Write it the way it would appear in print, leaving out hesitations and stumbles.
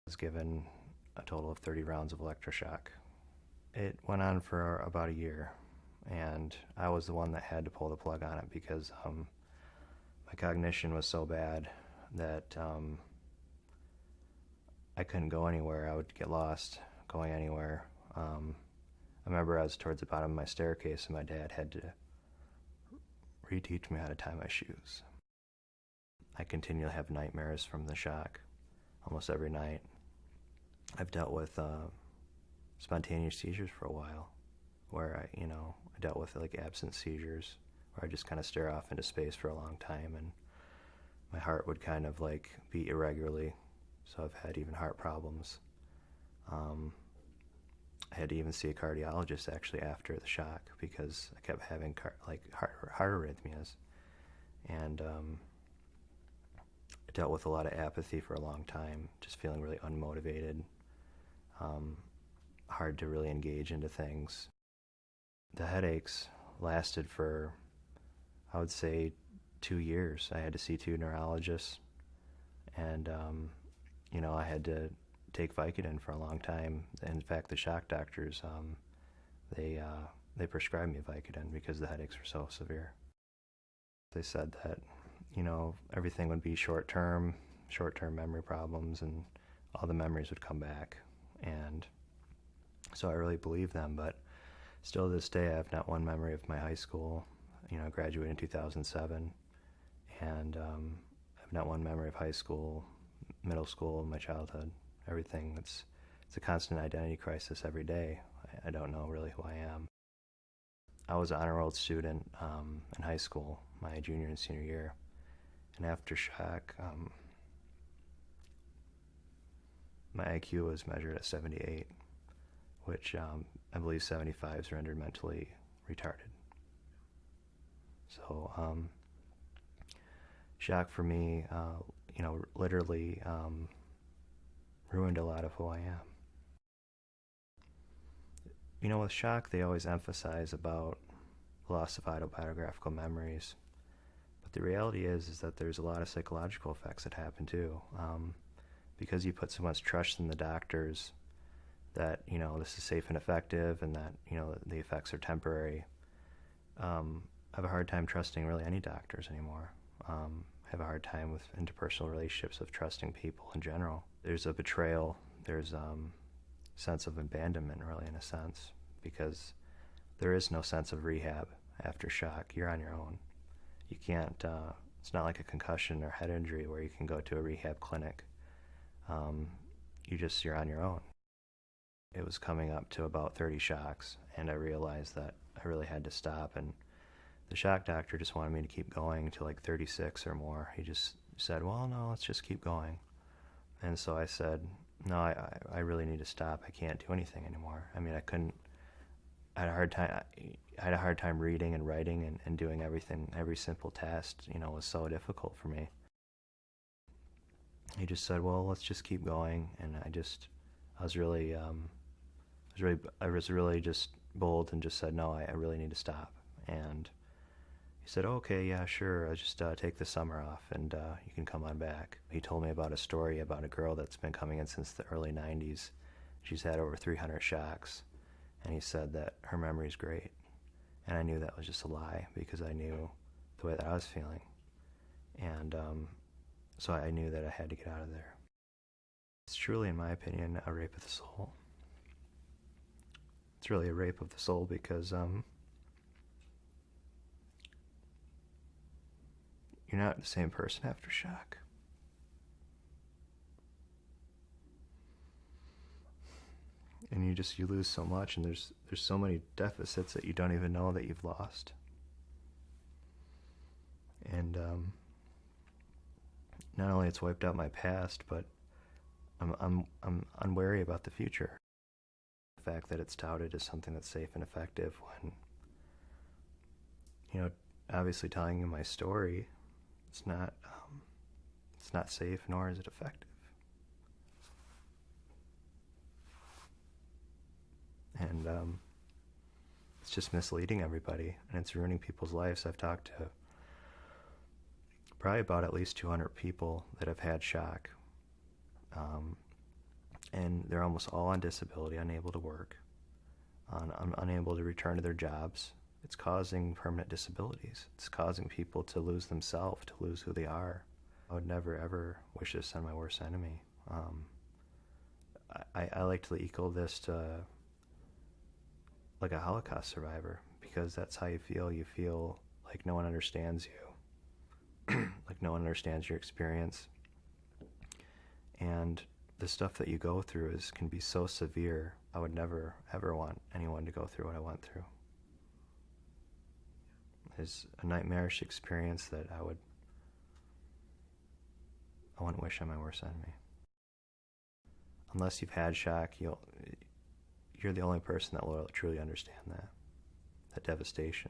Was given a total of 30 rounds of electroshock. It went on for about a year, and I was the one that had to pull the plug on it because my cognition was so bad that I couldn't go anywhere. I would get lost going anywhere. I remember I was towards the bottom of my staircase, and my dad had to reteach me how to tie my shoes. I continually have nightmares from the shock almost every night. I've dealt with spontaneous seizures for a while, where I dealt with like absent seizures, where I just kind of stare off into space for a long time, and my heart would kind of like beat irregularly. So I've had even heart problems. I had to even see a cardiologist actually after the shock because I kept having heart arrhythmias, and I dealt with a lot of apathy for a long time, just feeling really unmotivated. Hard to really engage into things. The headaches lasted for, I would say, 2 years. I had to see 2 neurologists, and I had to take Vicodin for a long time. In fact, the shock doctors, they prescribed me Vicodin because the headaches were so severe. They said that everything would be short-term memory problems, and all the memories would come back. And so I really believe them, but still to this day, I have not one memory of my high school. I graduated in 2007, and I have not one memory of high school, middle school, my childhood, everything. It's a constant identity crisis every day. I don't know really who I am. I was an honor roll student in high school, my junior and senior year, and after shock, my IQ was measured at 78, which I believe 75s rendered mentally retarded. So shock for me, literally ruined a lot of who I am. With shock, they always emphasize about loss of autobiographical memories, but the reality is that there's a lot of psychological effects that happen too. Because you put so much trust in the doctors that this is safe and effective, and that the effects are temporary. I have a hard time trusting really any doctors anymore. I have a hard time with interpersonal relationships, of trusting people in general. There's a betrayal. There's sense of abandonment, really, in a sense, because there is no sense of rehab after shock. You're on your own. You can't. It's not like a concussion or head injury where you can go to a rehab clinic. You're on your own. It was coming up to about 30 shocks, and I realized that I really had to stop, and the shock doctor just wanted me to keep going to like 36 or more. He just said, well, no, let's just keep going. And so I said, no, I really need to stop. I can't do anything anymore. I mean, I couldn't. I had a hard time reading and writing and doing everything. Every simple task, was so difficult for me. He just said, well, let's just keep going. And I was really just bold and just said, no, I really need to stop. And he said, okay, yeah, sure, I'll just take the summer off, and you can come on back. He told me about a story about a girl that's been coming in since the early 90s. She's had over 300 shocks, and he said that her memory's great. And I knew that was just a lie, because I knew the way that I was feeling. And so I knew that I had to get out of there. It's truly, in my opinion, a rape of the soul. It's really a rape of the soul because you're not the same person after shock. And you lose so much, and there's so many deficits that you don't even know that you've lost. And not only it's wiped out my past, but I'm unwary about the future. The fact that it's touted as something that's safe and effective, when obviously telling you my story, it's not safe, nor is it effective. And it's just misleading everybody, and it's ruining people's lives. I've talked to probably about at least 200 people that have had shock. and they're almost all on disability, unable to work, unable to return to their jobs. It's causing permanent disabilities. It's causing people to lose themselves, to lose who they are. I would never, ever wish this on my worst enemy. I like to equal this to like a Holocaust survivor, because that's how you feel. You feel like no one understands you, like no one understands your experience. And the stuff that you go through can be so severe. I would never, ever want anyone to go through what I went through. It's a nightmarish experience that I wouldn't wish on my worst enemy. Unless you've had shock, you're the only person that will truly understand that devastation.